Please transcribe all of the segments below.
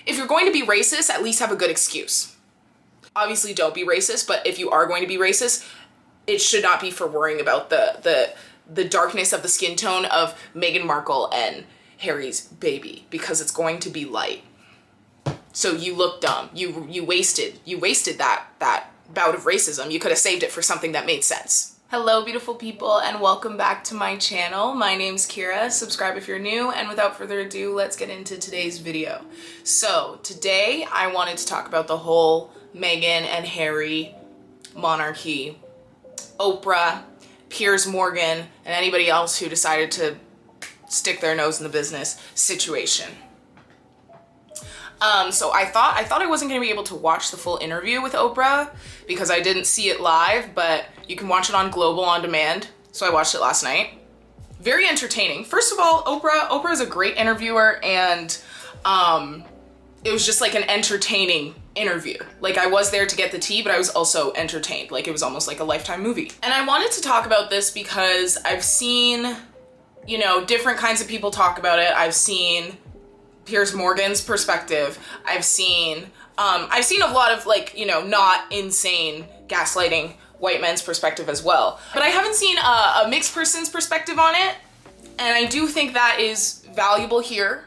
if you're going to be racist, at least have a good excuse. Obviously don't be racist, but if you are going to be racist, it should not be for worrying about the darkness of the skin tone of Meghan Markle and Harry's baby, because it's going to be light. So you look dumb. You wasted that bout of racism. You could have saved it for something that made sense. Hello, beautiful people, and welcome back to my channel. My name's Kira. Subscribe if you're new, and without further ado, let's get into today's video. So today I wanted to talk about the whole Meghan and Harry monarchy, Oprah, Piers Morgan, and anybody else who decided to stick their nose in the business situation. So I thought I wasn't gonna be able to watch the full interview with Oprah because I didn't see it live, but you can watch it on Global on demand. So I watched it last night. Very entertaining. First of all, Oprah is a great interviewer, and it was just like an entertaining interview. Like, I was there to get the tea, but I was also entertained. Like, it was almost like a Lifetime movie. And I wanted to talk about this because I've seen, you know, different kinds of people talk about it. I've seen Piers Morgan's perspective. I've seen a lot of, like, you know, not insane gaslighting white men's perspective as well. But I haven't seen a mixed person's perspective on it. And I do think that is valuable here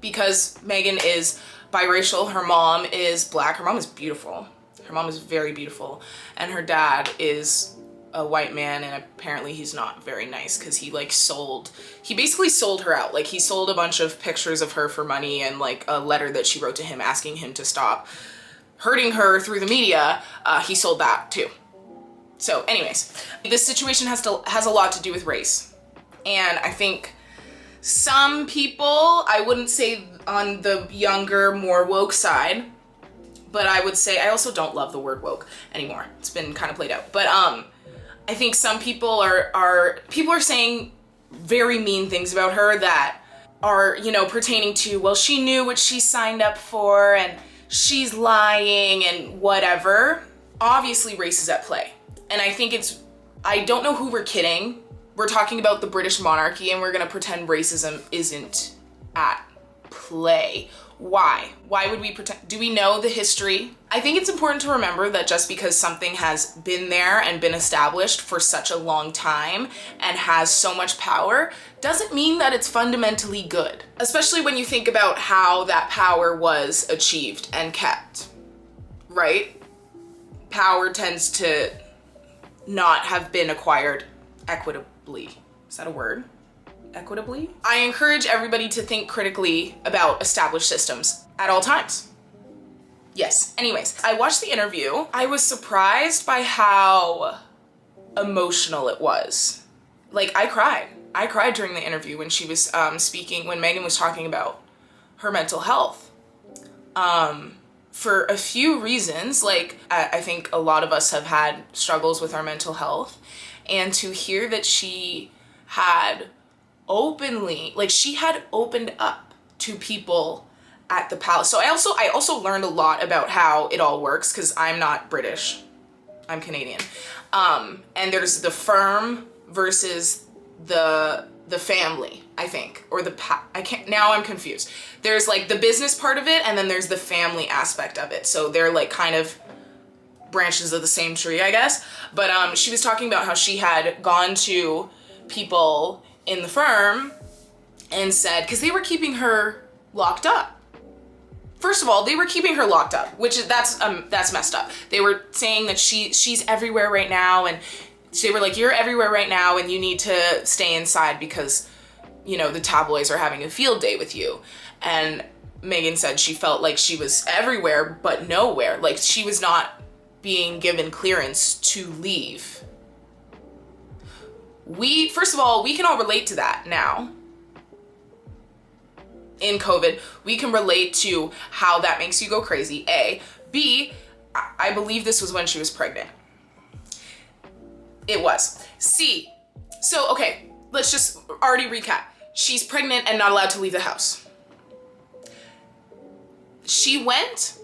because Meghan is biracial. Her mom is black. Her mom is beautiful. Her mom is very beautiful. And her dad is a white man, and apparently he's not very nice because he basically sold her out. Like, he sold a bunch of pictures of her for money and like a letter that she wrote to him asking him to stop hurting her through the media. He sold that too. So anyways, this situation has a lot to do with race. And I think some people, I wouldn't say on the younger, more woke side, but I would say, I also don't love the word woke anymore. It's been kind of played out. But I think some people are saying very mean things about her that are, you know, pertaining to, well, she knew what she signed up for and she's lying and whatever. Obviously race is at play. And I think I don't know who we're kidding. We're talking about the British monarchy and we're gonna pretend racism isn't at play. Why? Why would we pretend? Do we know the history? I think it's important to remember that just because something has been there and been established for such a long time and has so much power doesn't mean that it's fundamentally good. Especially when you think about how that power was achieved and kept, right? Power tends to not have been acquired equitably. Is that a word? Equitably? I encourage everybody to think critically about established systems at all times. Yes. Anyways, I watched the interview. I was surprised by how emotional it was. Like, I cried. I cried during the interview when she was speaking, when Meghan was talking about her mental health. For a few reasons. Like, I think a lot of us have had struggles with our mental health, and to hear that she had opened up to people at the palace. So I also learned a lot about how it all works because I'm not British, I'm Canadian. And there's the firm versus the family, I think, or now I'm confused. There's like the business part of it, and then there's the family aspect of it. So they're like kind of branches of the same tree, I guess. But she was talking about how she had gone to people in the firm and said, because they were keeping her locked up. First of all, they were keeping her locked up, that's messed up. They were saying that she's everywhere right now, and they were like, you're everywhere right now and you need to stay inside because, you know, the tabloids are having a field day with you. And Meghan said she felt like she was everywhere but nowhere. Like, she was not being given clearance to leave. First of all, we can all relate to that now. In COVID, we can relate to how that makes you go crazy, A. B, I believe this was when she was pregnant. It was. C, so, okay, let's just already recap. She's pregnant and not allowed to leave the house. She went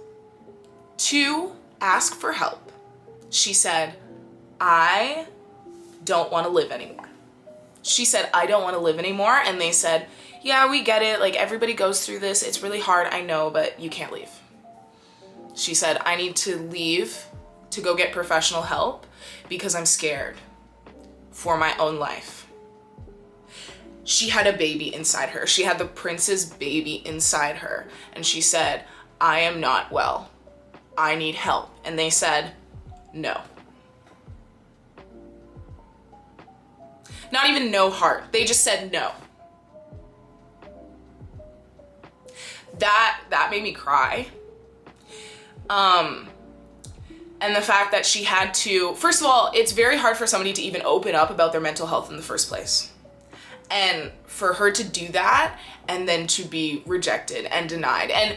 to ask for help. She said, I don't want to live anymore. She said, I don't want to live anymore. And they said, yeah, we get it. Like, everybody goes through this. It's really hard, I know, but you can't leave. She said, I need to leave to go get professional help because I'm scared for my own life. She had a baby inside her. She had the prince's baby inside her. And she said, I am not well. I need help. And they said, no. Not even no heart. They just said no. That made me cry. And the fact that she had to, first of all, it's very hard for somebody to even open up about their mental health in the first place. And for her to do that and then to be rejected and denied. And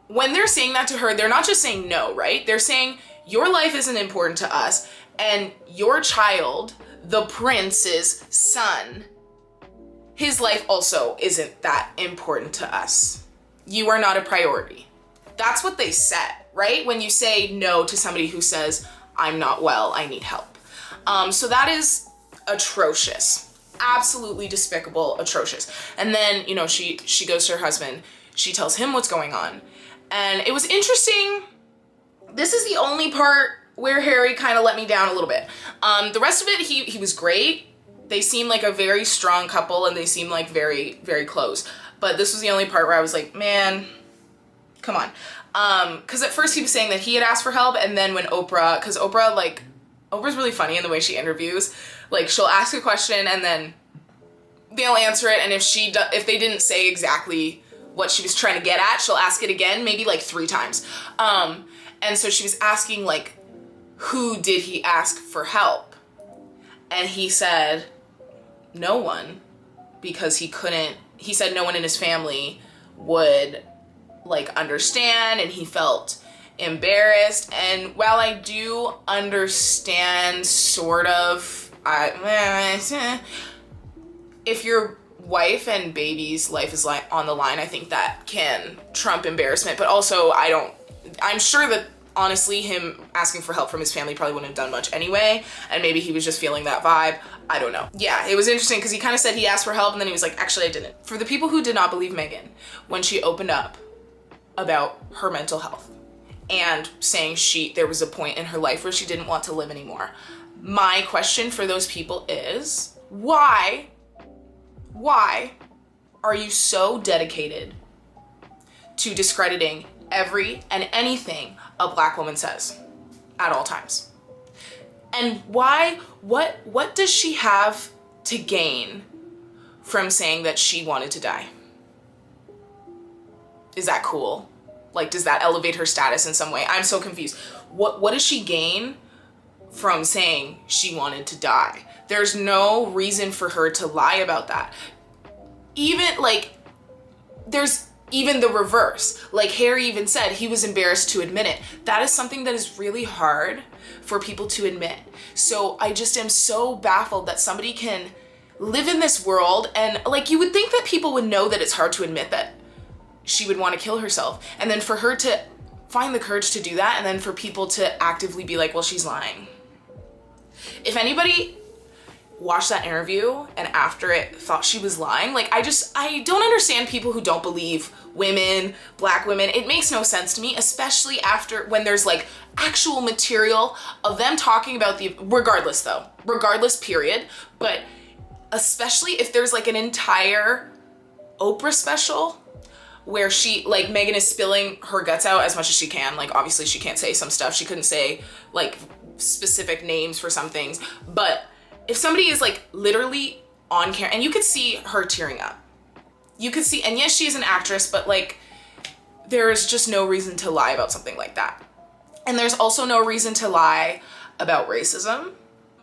when they're saying that to her, they're not just saying no, right? They're saying your life isn't important to us, and your child, the prince's son, his life also isn't that important to us. You are not a priority. That's what they said, right? When you say no to somebody who says, I'm not well, I need help. So that is atrocious. Absolutely despicable, atrocious. And then, you know, she goes to her husband. She tells him what's going on. And it was interesting. This is the only part where Harry kind of let me down a little bit. The rest of it, he was great. They seem like a very strong couple, and they seem like very, very close. But this was the only part where I was like, man, come on. Because at first he was saying that he had asked for help, and then when because Oprah's really funny in the way she interviews. Like, she'll ask a question and then they'll answer it, and if they didn't say exactly what she was trying to get at, she'll ask it again, maybe like 3 times. And so she was asking, like, who did he ask for help? And he said, no one, because he said no one in his family would, like, understand, and he felt embarrassed. And while I do understand, sort of, if your wife and baby's life is on the line, I think that can trump embarrassment. But also, I'm sure that honestly him asking for help from his family probably wouldn't have done much anyway, and maybe he was just feeling that vibe. I don't know. Yeah, it was interesting because he kind of said he asked for help, and then he was like, actually I didn't. For the people who did not believe Meghan when she opened up about her mental health and saying there was a point in her life where she didn't want to live anymore, my question for those people is, why are you so dedicated to discrediting every and anything a Black woman says at all times? And what does she have to gain from saying that she wanted to die? Is that cool? Like, does that elevate her status in some way? I'm so confused. What does she gain from saying she wanted to die? There's no reason for her to lie about that. Even, like, there's even the reverse. Like, Harry even said he was embarrassed to admit it. That is something that is really hard for people to admit. So I just am so baffled that somebody can live in this world, and, like, you would think that people would know that it's hard to admit that she would want to kill herself. And then for her to find the courage to do that, and then for people to actively be like, well, she's lying. If anybody watched that interview and after it thought she was lying, like, I don't understand people who don't believe women, Black women. It makes no sense to me, especially when there's, like, actual material of them talking about regardless period, but especially if there's, like, an entire Oprah special where Meghan is spilling her guts out as much as she can. Like, obviously she can't say some stuff. She couldn't say, like, specific names for some things, but if somebody is, like, literally on camera, and you could see her tearing up, and yes, she is an actress, but, like, there is just no reason to lie about something like that. And there's also no reason to lie about racism.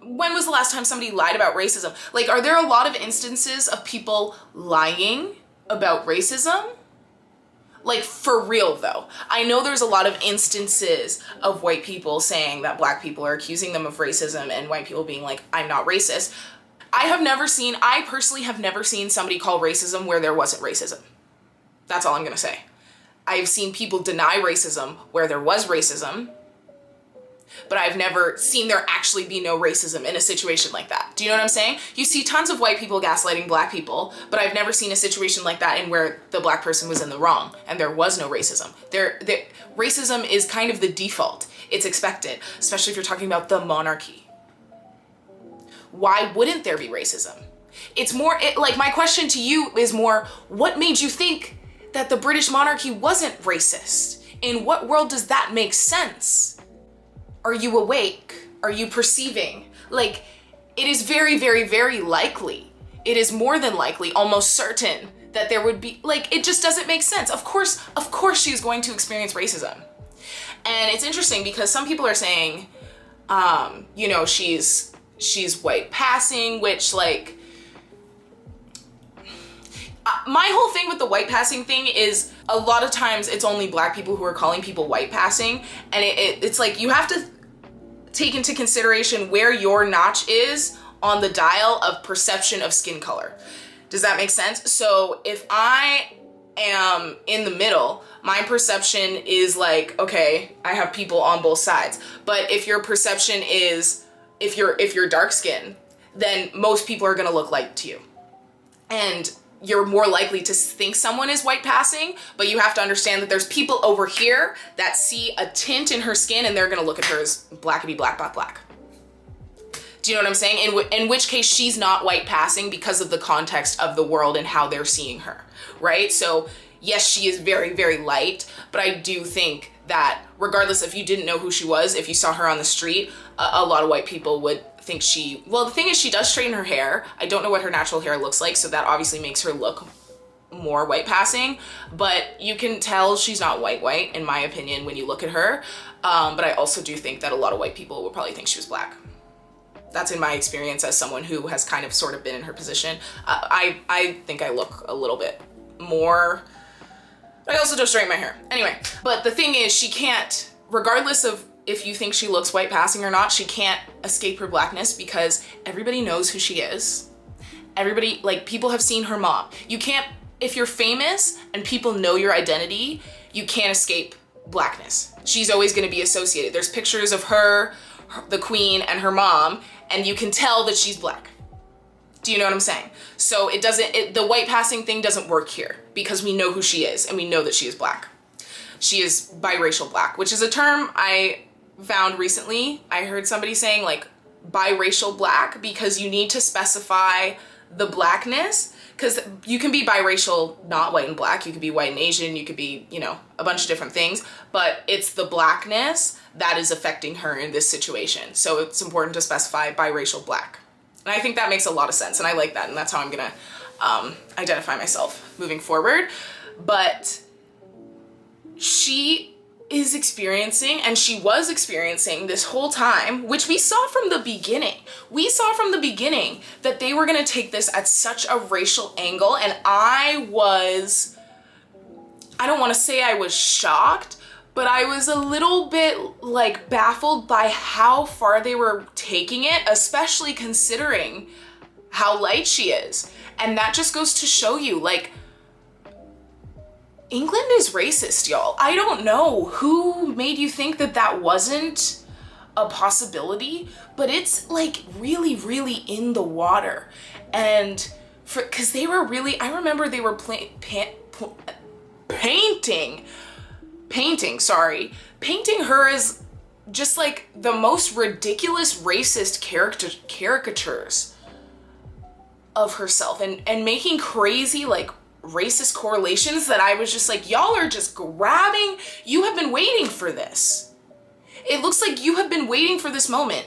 When was the last time somebody lied about racism? Like, are there a lot of instances of people lying about racism? Like, for real though. I know there's a lot of instances of white people saying that Black people are accusing them of racism, and white people being like, I'm not racist. I personally have never seen somebody call racism where there wasn't racism. That's all I'm gonna say. I've seen people deny racism where there was racism, but I've never seen there actually be no racism in a situation like that. Do you know what I'm saying? You see tons of white people gaslighting black people, but I've never seen a situation like that in where the black person was in the wrong and there was no racism. Racism is kind of the default. It's expected, especially if you're talking about the monarchy. Why wouldn't there be racism? It's more, like my question to you is more, what made you think that the British monarchy wasn't racist? In what world does that make sense? Are you awake? Are you perceiving? Like, it is very, very, very likely. It is more than likely, almost certain, that there would be, like, it just doesn't make sense. Of course she's going to experience racism. And it's interesting because some people are saying, you know, she's white passing, which, like, my whole thing with the white passing thing is a lot of times it's only black people who are calling people white passing, and it's like you have to take into consideration where your notch is on the dial of perception of skin color. Does that make sense? So if I am in the middle, my perception is like, okay, I have people on both sides. But if your perception is, if you're dark skinned, then most people are gonna look like to you. And you're more likely to think someone is white passing, but you have to understand that there's people over here that see a tint in her skin and they're gonna look at her as blackity black, black, black. Do you know what I'm saying? In which case she's not white passing because of the context of the world and how they're seeing her, right? So yes, she is very, very light, but I do think that regardless if you didn't know who she was, if you saw her on the street, a lot of white people would think well, the thing is she does straighten her hair. I don't know what her natural hair looks like, so that obviously makes her look more white passing, but you can tell she's not white in my opinion when you look at her. But I also do think that a lot of white people will probably think she was black. That's in my experience as someone who has kind of sort of been in her position. I think I look a little bit more, but I also don't straighten my hair. Anyway, but the thing is she can't, regardless of if you think she looks white passing or not, she can't escape her blackness because everybody knows who she is. Everybody, like, people have seen her mom. You can't, if you're famous and people know your identity, you can't escape blackness. She's always gonna be associated. There's pictures of her, the queen, and her mom, and you can tell that she's black. Do you know what I'm saying? So the white passing thing doesn't work here because we know who she is and we know that she is black. She is biracial black, which is a term I found recently. I heard somebody saying like biracial black because you need to specify the blackness, because you can be biracial, not white and black. You could be white and Asian, you could be, you know, a bunch of different things, but it's the blackness that is affecting her in this situation. So it's important to specify biracial black. And I think that makes a lot of sense, and I like that, and that's how I'm gonna identify myself moving forward. But she is experiencing, and she was experiencing this whole time, which we saw from the beginning. We saw from the beginning that they were gonna take this at such a racial angle, and I don't wanna say I was shocked, but I was a little bit like baffled by how far they were taking it, especially considering how light she is. And that just goes to show you, like, England is racist, y'all. I don't know who made you think that that wasn't a possibility, but it's like really, really in the water. And because they were really, I remember they were painting her as just like the most ridiculous racist caricatures of herself, and making crazy like racist correlations that I was just like, y'all are just grabbing, you have been waiting for this. It looks like you have been waiting for this moment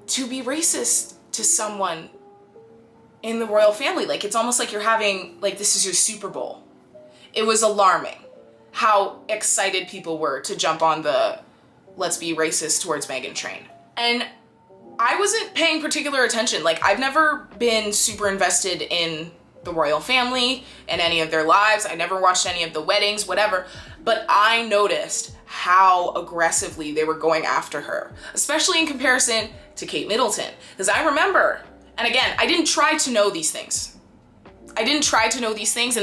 to be racist to someone in the royal family. Like, it's almost like you're having, like, this is your Super Bowl. It was alarming how excited people were to jump on the let's be racist towards Meghan train. And I wasn't paying particular attention. Like, I've never been super invested in the royal family and any of their lives. I never watched any of the weddings, whatever. But I noticed how aggressively they were going after her, especially in comparison to Kate Middleton. Because I remember, and again, I didn't try to know these things. And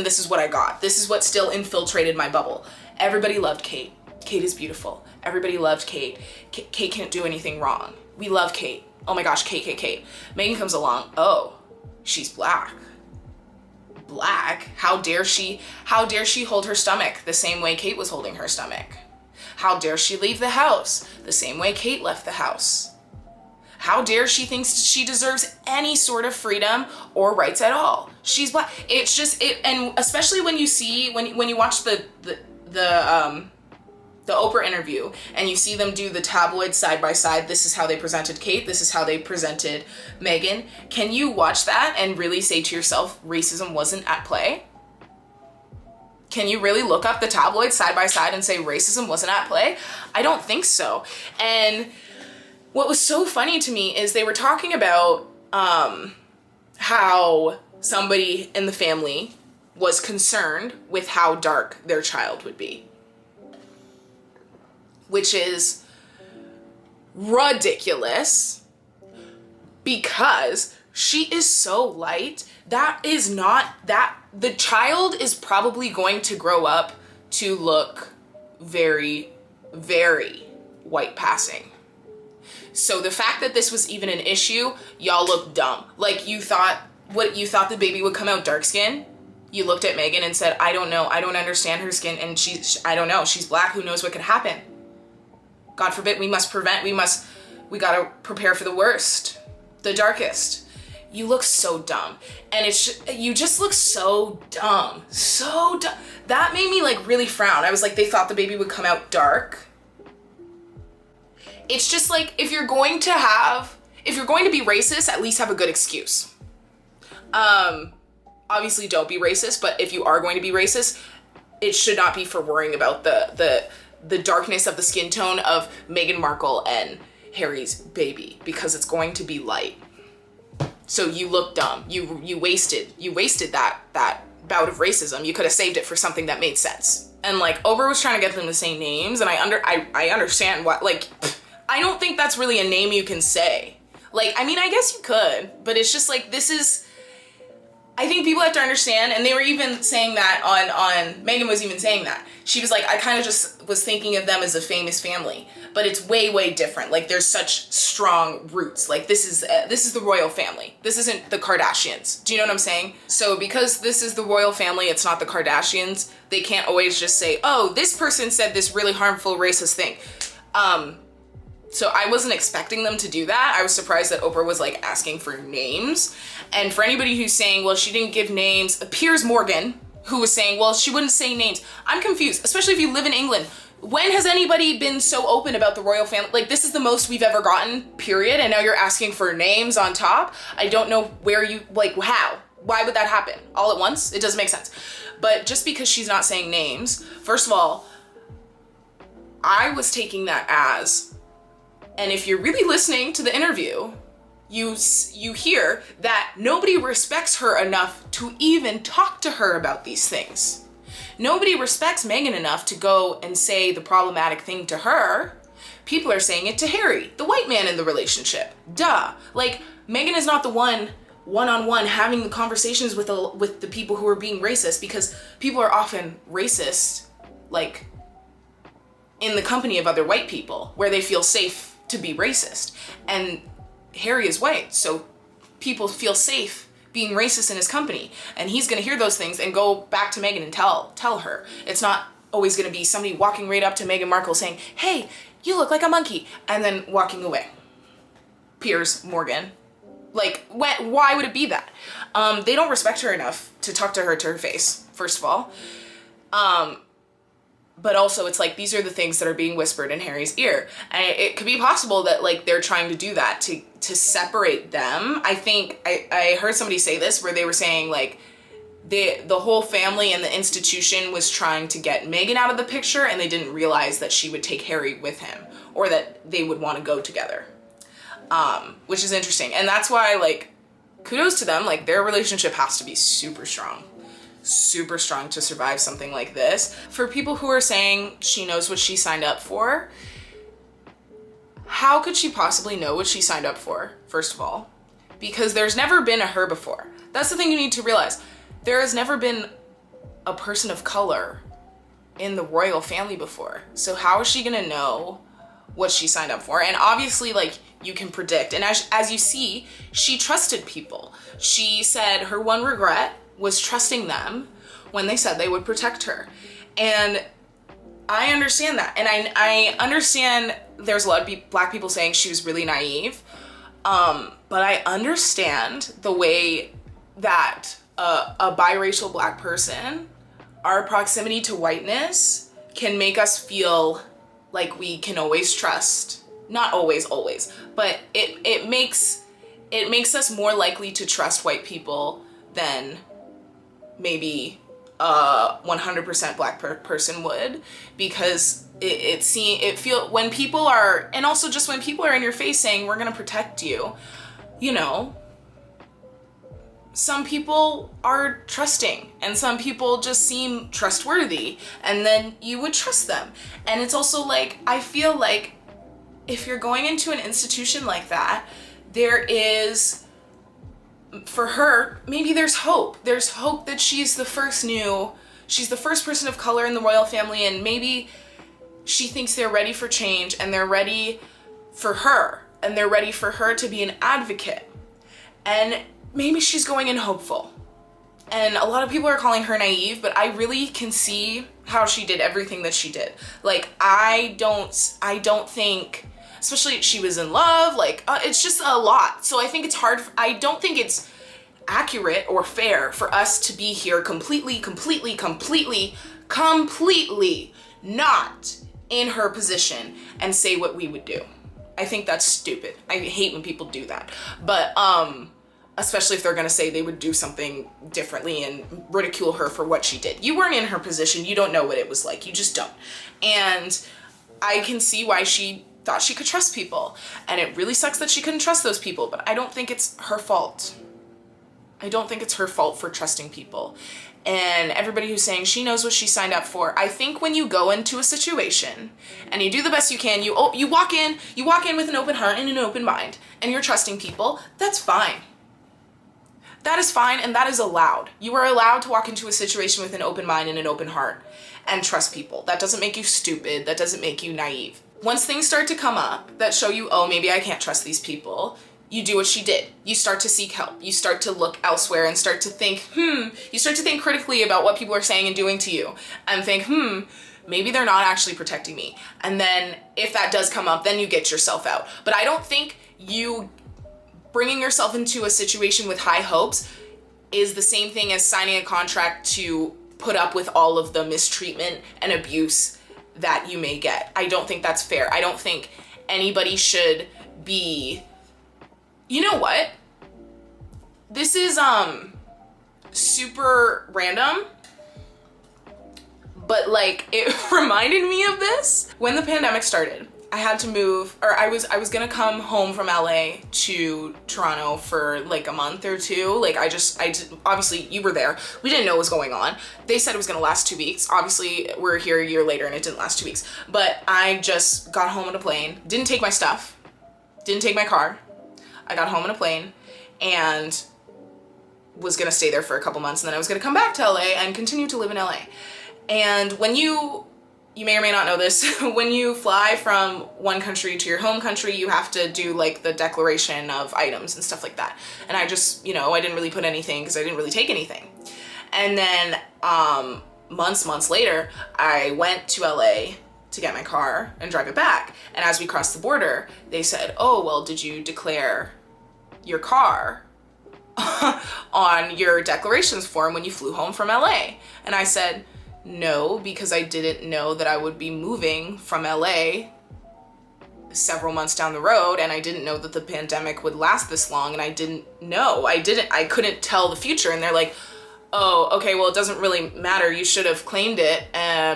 this is what I got. This is what still infiltrated my bubble. Everybody loved Kate. Kate is beautiful. Everybody loved Kate. Kate can't do anything wrong. We love Kate. Oh my gosh, Kate. Meghan comes along. Oh, she's black. Black? How dare she hold her stomach the same way Kate was holding her stomach? How dare she leave the house the same way Kate left the house? How dare she thinks she deserves any sort of freedom or rights at all? She's black. It's just and especially when you see when you watch the Oprah interview and you see them do the tabloids side by side. This is how they presented Kate. This is how they presented Meghan. Can you watch that and really say to yourself, racism wasn't at play? Can you really look up the tabloids side by side and say racism wasn't at play? I don't think so. And what was so funny to me is they were talking about how somebody in the family was concerned with how dark their child would be, which is ridiculous because she is so light. The child is probably going to grow up to look very, very white passing. So the fact that this was even an issue, y'all look dumb. Like you thought the baby would come out dark skin? You looked at Meghan and said, I don't know, I don't understand her skin, and I don't know, she's black, who knows what could happen? God forbid, we gotta prepare for the worst, the darkest. You look so dumb. And you just look so dumb. So dumb. That made me like really frown. I was like, they thought the baby would come out dark. It's just like, if you're going to be racist, at least have a good excuse. Obviously don't be racist, but if you are going to be racist, it should not be for worrying about the darkness of the skin tone of Meghan Markle and Harry's baby, because it's going to be light. So you look dumb. You wasted that bout of racism. You could have saved it for something that made sense. And like Oprah was trying to get them to say names, and I understand what, like, I don't think that's really a name you can say. Like, I mean, I guess you could, but it's just like, I think people have to understand, and they were even saying that on Meghan was even saying that. She was like, I kind of just was thinking of them as a famous family, but it's way, way different. Like, there's such strong roots. Like, this is the royal family. This isn't the Kardashians. Do you know what I'm saying? So because this is the royal family, it's not the Kardashians, they can't always just say, oh, this person said this really harmful racist thing. So I wasn't expecting them to do that. I was surprised that Oprah was like asking for names. And for anybody who's saying, well, she didn't give names, Piers Morgan, who was saying, well, she wouldn't say names. I'm confused, especially if you live in England. When has anybody been so open about the royal family? Like, this is the most we've ever gotten, period. And now you're asking for names on top. I don't know how? Why would that happen all at once? It doesn't make sense. But just because she's not saying names, first of all, I was taking that as, and if you're really listening to the interview, you hear that nobody respects her enough to even talk to her about these things. Nobody respects Meghan enough to go and say the problematic thing to her. People are saying it to Harry, the white man in the relationship. Duh. Like, Meghan is not the one-on-one having the conversations with the people who are being racist, because people are often racist, like, in the company of other white people, where they feel safe to be racist. And Harry is white, so people feel safe being racist in his company, and he's gonna hear those things and go back to Meghan and tell her. It's not always gonna be somebody walking right up to Meghan Markle saying, hey, you look like a monkey, and then walking away. Piers Morgan. Like, why would it be that? They don't respect her enough to talk to her face, first of all. But also, it's like, these are the things that are being whispered in Harry's ear. And it could be possible that, like, they're trying to do that to separate them. I think, I heard somebody say this, where they were saying, like, the whole family and the institution was trying to get Meghan out of the picture, and they didn't realize that she would take Harry with him, or that they would want to go together. Which is interesting. And that's why, like, kudos to them. Like, their relationship has to be super strong to survive something like this. For people who are saying she knows what she signed up for, how could she possibly know what she signed up for, first of all? Because there's never been a her before. That's the thing you need to realize. There has never been a person of color in the royal family before. So how is she gonna know what she signed up for? And obviously, like, you can predict. And as you see, she trusted people. She said her one regret was trusting them when they said they would protect her. And I understand that. And I understand there's a lot of black people saying she was really naive. But I understand the way that a biracial black person, our proximity to whiteness can make us feel like we can always trust. Not always, but it makes us more likely to trust white people than maybe a 100% black person would, because when people are, and also just when people are in your face saying we're gonna protect you, you know, some people are trusting and some people just seem trustworthy, and then you would trust them. And it's also like, I feel like if you're going into an institution like that, there is, for her, maybe there's hope. There's hope that she's the first person of color in the royal family, and maybe she thinks they're ready for change and they're ready for her, and they're ready for her to be an advocate. And maybe she's going in hopeful. And a lot of people are calling her naive, but I really can see how she did everything that she did. Like, I don't think, especially she was in love, like, it's just a lot. So I think it's hard, I don't think it's accurate or fair for us to be here completely not in her position and say what we would do. I think that's stupid. I hate when people do that. But, especially if they're gonna say they would do something differently and ridicule her for what she did. You weren't in her position. You don't know what it was like. You just don't. And I can see why she thought she could trust people. And it really sucks that she couldn't trust those people, but I don't think it's her fault. I don't think it's her fault for trusting people. And everybody who's saying she knows what she signed up for, I think when you go into a situation and you do the best you can, you walk in with an open heart and an open mind, and you're trusting people, that's fine. That is fine, and that is allowed. You are allowed to walk into a situation with an open mind and an open heart and trust people. That doesn't make you stupid. That doesn't make you naive. Once things start to come up that show you, oh, maybe I can't trust these people, you do what she did. You start to seek help. You start to look elsewhere and start to think, you start to think critically about what people are saying and doing to you, and think, maybe they're not actually protecting me. And then if that does come up, then you get yourself out. But I don't think you bringing yourself into a situation with high hopes is the same thing as signing a contract to put up with all of the mistreatment and abuse that you may get. I don't think that's fair. I don't think anybody should be, you know what? This is super random, but like, it reminded me of this. When the pandemic started, I had to move, or I was gonna come home from LA to Toronto for like a month or two. Like, obviously you were there. We didn't know what was going on. They said it was gonna last 2 weeks. Obviously we're here a year later and it didn't last 2 weeks. But I just got home on a plane, didn't take my stuff, didn't take my car. I got home on a plane and was gonna stay there for a couple months, and then I was gonna come back to LA and continue to live in LA. And when you may or may not know this, when you fly from one country to your home country, you have to do like the declaration of items and stuff like that. And I just, I didn't really put anything because I didn't really take anything. And then months later, I went to LA to get my car and drive it back. And as we crossed the border, they said, oh, well, did you declare your car on your declarations form when you flew home from LA? And I said, no, because I didn't know that I would be moving from LA several months down the road, and I didn't know that the pandemic would last this long, and I couldn't tell the future. And they're like, oh, okay, well, it doesn't really matter. You should have claimed it,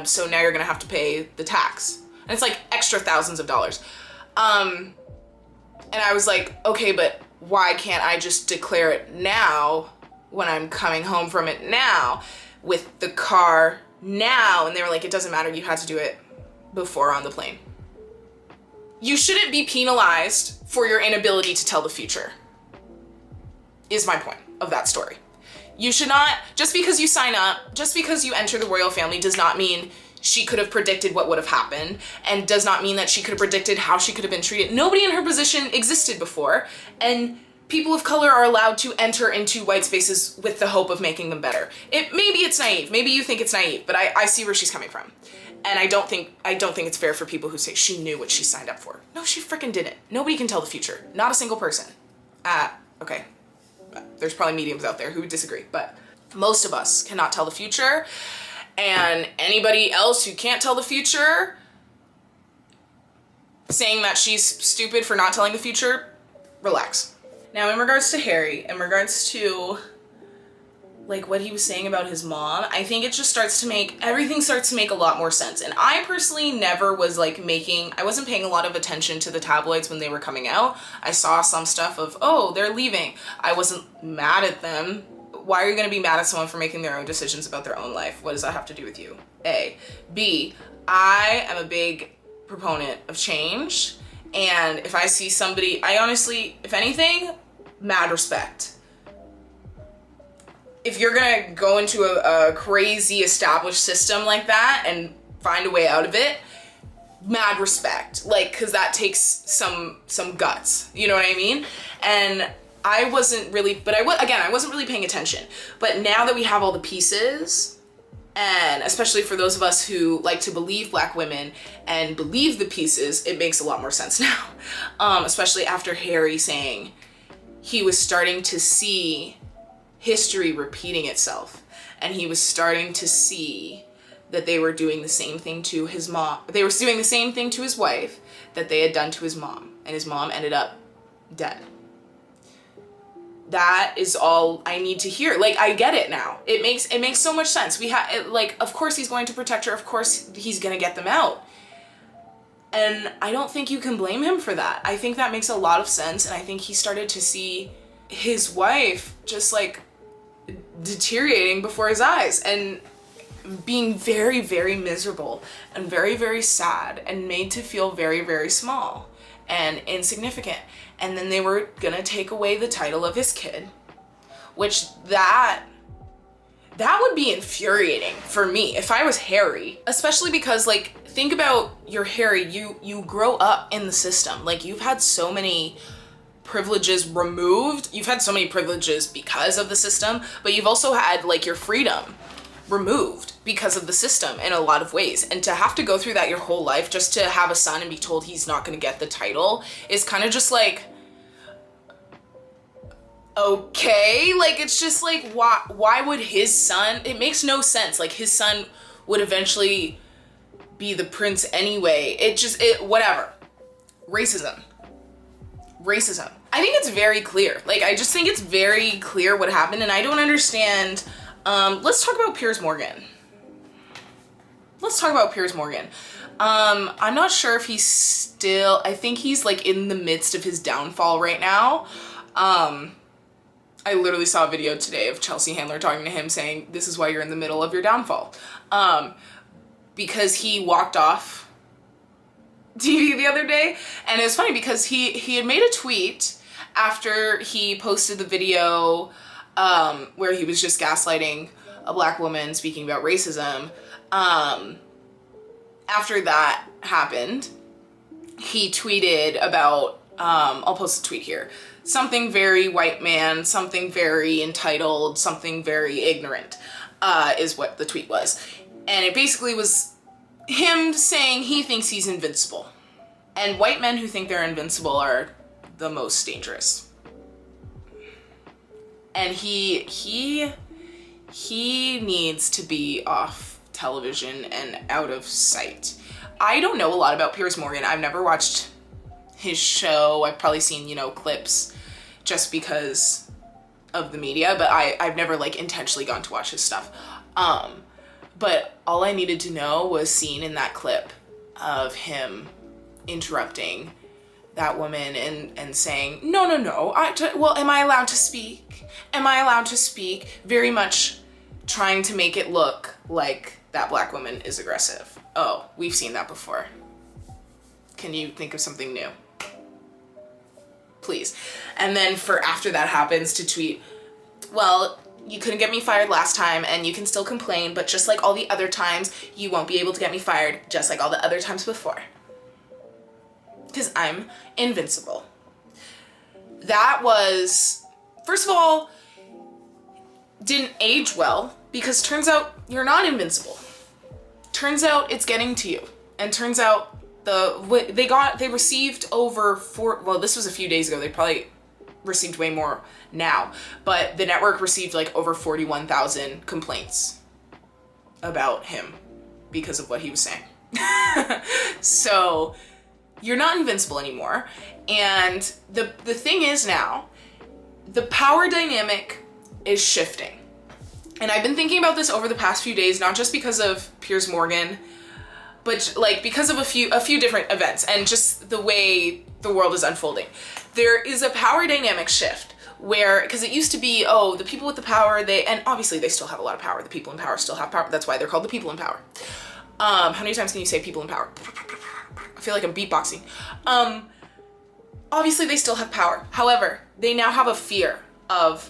so now you're gonna have to pay the tax. And it's like extra thousands of dollars. And I was like, okay, but why can't I just declare it now when I'm coming home from it now with the car now? And they were like, it doesn't matter, you had to do it before on the plane. You shouldn't be penalized for your inability to tell the future, is my point of that story. You should not, just because you sign up, just because you enter the royal family does not mean she could have predicted what would have happened, and does not mean that she could have predicted how she could have been treated. Nobody in her position existed before, and people of color are allowed to enter into white spaces with the hope of making them better. Maybe it's naive, maybe you think it's naive, but I see where she's coming from. And I don't think it's fair for people who say she knew what she signed up for. No, she freaking didn't. Nobody can tell the future. Not a single person. Okay. There's probably mediums out there who would disagree, but most of us cannot tell the future. And anybody else who can't tell the future, saying that she's stupid for not telling the future, relax. Now, in regards to Harry, in regards to like what he was saying about his mom, I think it just everything starts to make a lot more sense. And I personally never was like I wasn't paying a lot of attention to the tabloids when they were coming out. I saw some stuff of, oh, they're leaving. I wasn't mad at them. Why are you gonna be mad at someone for making their own decisions about their own life? What does that have to do with you? A. B, I am a big proponent of change. And if I see somebody, I honestly, if anything, mad respect. If you're gonna go into a crazy established system like that and find a way out of it, mad respect. Like, cause that takes some guts, you know what I mean? And I wasn't really, but I wasn't really paying attention. But now that we have all the pieces, and especially for those of us who like to believe Black women and believe the pieces, it makes a lot more sense now. Especially after Harry saying he was starting to see history repeating itself. And he was starting to see that they were doing the same thing to his mom. They were doing the same thing to his wife that they had done to his mom. And his mom ended up dead. That is all I need to hear. Like, I get it now. It makes so much sense. Like, of course he's going to protect her. Of course he's going to get them out. And I don't think you can blame him for that. I think that makes a lot of sense. And I think he started to see his wife just like deteriorating before his eyes and being very, very miserable and very, very sad and made to feel very, very small and insignificant. And then they were gonna take away the title of his kid, which that would be infuriating for me if I was Harry, especially because, like, think about your Harry, you grow up in the system. Like, you've had so many privileges removed. You've had so many privileges because of the system, but you've also had like your freedom removed because of the system in a lot of ways. And to have to go through that your whole life just to have a son and be told he's not going to get the title is kind of just like, okay, like, it's just like, why would his son, it makes no sense. Like, his son would eventually be the prince anyway. Whatever. Racism. I think it's very clear. Like, I just think it's very clear what happened, and I don't understand. Let's talk about Piers Morgan. I'm not sure if he's still, I think he's like in the midst of his downfall right now. I literally saw a video today of Chelsea Handler talking to him saying, this is why you're in the middle of your downfall. Because he walked off TV the other day, and it was funny because he had made a tweet after he posted the video where he was just gaslighting a Black woman speaking about racism. After that happened, he tweeted about, I'll post a tweet here, something very white man, something very entitled, something very ignorant, is what the tweet was. And it basically was him saying he thinks he's invincible. And white men who think they're invincible are the most dangerous. And he needs to be off television and out of sight. I don't know a lot about Piers Morgan. I've never watched his show. I've probably seen, clips just because of the media, but I've never like intentionally gone to watch his stuff. But all I needed to know was seen in that clip of him interrupting that woman and saying, no, well, am I allowed to speak? Am I allowed to speak? Very much trying to make it look like that Black woman is aggressive. Oh, we've seen that before. Can you think of something new? Please. And then for after that happens to tweet, well, you couldn't get me fired last time and you can still complain, but just like all the other times, you won't be able to get me fired just like all the other times before. Because I'm invincible. That was, first of all, didn't age well, because turns out you're not invincible. Turns out it's getting to you. And turns out they received over well, this was a few days ago, they probably received way more now, but the network received like over 41,000 complaints about him because of what he was saying. So you're not invincible anymore. And the thing is now, the power dynamic is shifting. And I've been thinking about this over the past few days, not just because of Piers Morgan, but like because of a few different events and just the way the world is unfolding. There is a power dynamic shift where, because it used to be, oh, the people with the power, and obviously they still have a lot of power. The people in power still have power. That's why they're called the people in power. How many times can you say people in power? I feel like I'm beatboxing. Obviously they still have power. However, they now have a fear of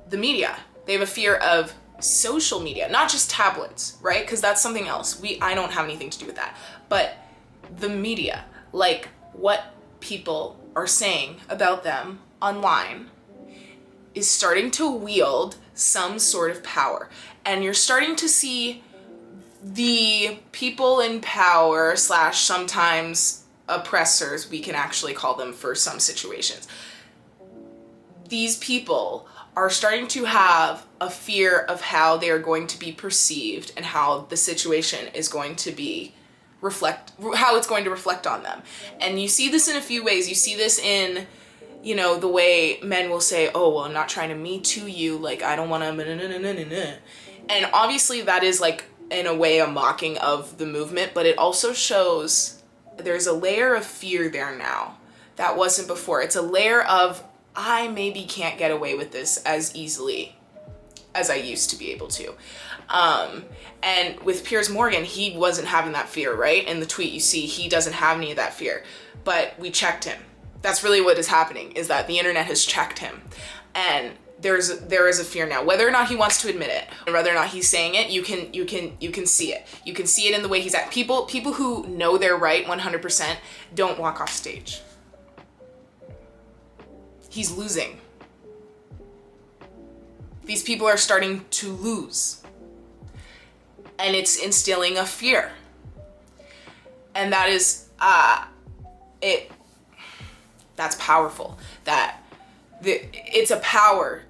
the media. They have a fear of social media, not just tablets, right? Because that's something else. I don't have anything to do with that. But the media, like what people are saying about them online, is starting to wield some sort of power. And you're starting to see the people in power / sometimes oppressors, we can actually call them for some situations. These people are starting to have a fear of how they are going to be perceived and how the situation is going to be how it's going to reflect on them. And you see this in a few ways. You see this in, the way men will say, oh, well, I'm not trying to me too you, like, I don't want to, and obviously that is like, in a way, a mocking of the movement, but it also shows there's a layer of fear there now that wasn't before. It's a layer of, I maybe can't get away with this as easily as I used to be able to. And with Piers Morgan, he wasn't having that fear, right? In the tweet, you see he doesn't have any of that fear, but we checked him. That's really what is happening, is that the internet has checked him. And there is a fear now, whether or not he wants to admit it, and whether or not he's saying it, you can see it. You can see it in the way he's at. People who know they're right 100% don't walk off stage. He's losing. These people are starting to lose. And it's instilling a fear. And that is, that's powerful. It's a power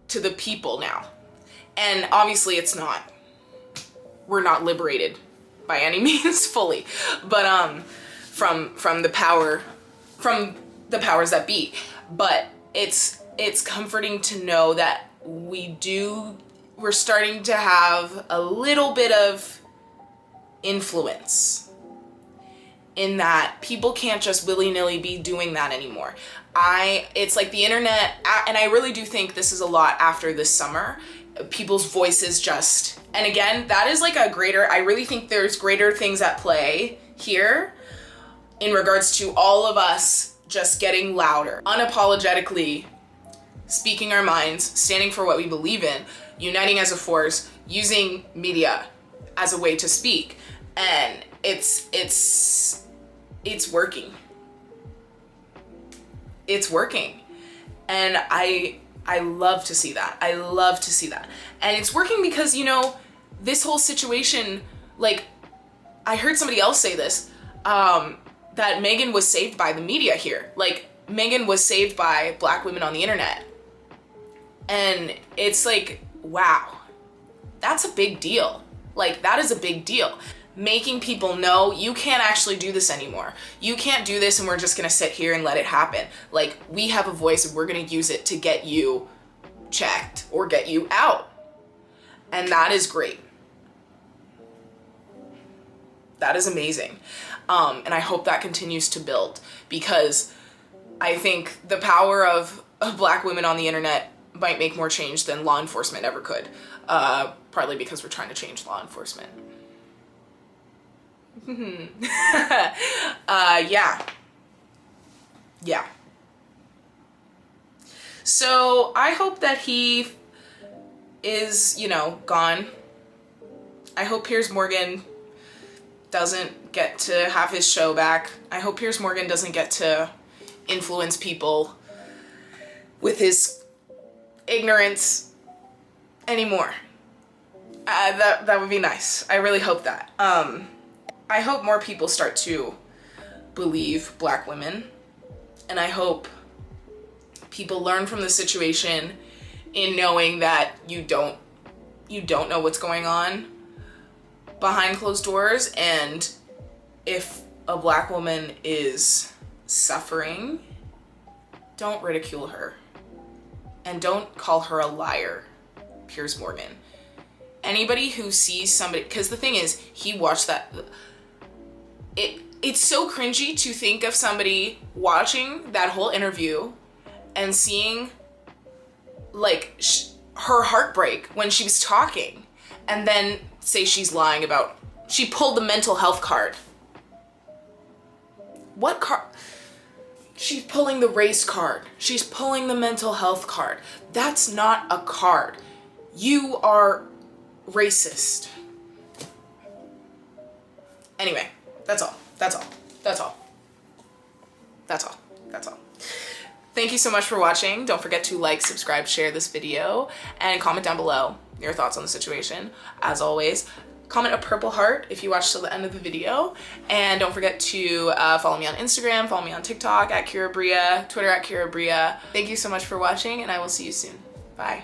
to the people now. And obviously it's not. We're not liberated by any means fully. But from the powers that be. But it's comforting to know that we're starting to have a little bit of influence in that people can't just willy-nilly be doing that anymore. It's like the internet, and I really do think this is a lot after this summer, people's voices just, and again, that is like I really think there's greater things at play here in regards to all of us just getting louder, unapologetically speaking our minds, standing for what we believe in, uniting as a force, using media as a way to speak. And it's working. It's working. And I love to see that. I love to see that. And it's working because, this whole situation, like, I heard somebody else say this, that Meghan was saved by the media here. Like, Meghan was saved by Black women on the internet. And it's like, wow, that's a big deal. Like, that is a big deal. Making people know you can't actually do this anymore. You can't do this and we're just gonna sit here and let it happen. Like, we have a voice and we're gonna use it to get you checked or get you out. And that is great. That is amazing. And I hope that continues to build, because I think the power of Black women on the internet might make more change than law enforcement ever could. Partly because we're trying to change law enforcement. Yeah. So I hope that he is, you know, gone. I hope Piers Morgan doesn't get to have his show back. I hope Piers Morgan doesn't get to influence people with his ignorance anymore. That would be nice. I really hope that. I hope more people start to believe Black women, and I hope people learn from the situation in knowing that you don't know what's going on behind closed doors, and if a Black woman is suffering, don't ridicule her and don't call her a liar, Piers Morgan. Anybody who sees somebody, because the thing is, he watched that. It's so cringy to think of somebody watching that whole interview and seeing like her heartbreak when she was talking, and then say she's lying about, she pulled the mental health card. What card? She's pulling the race card. She's pulling the mental health card. That's not a card. You are racist. Anyway, that's all. Thank you so much for watching. Don't forget to like, subscribe, share this video, and comment down below your thoughts on the situation. As always, comment a purple heart if you watched till the end of the video. And don't forget to follow me on Instagram, follow me on TikTok at Kira Bria, Twitter at Kira Bria. Thank you so much for watching, and I will see you soon. Bye.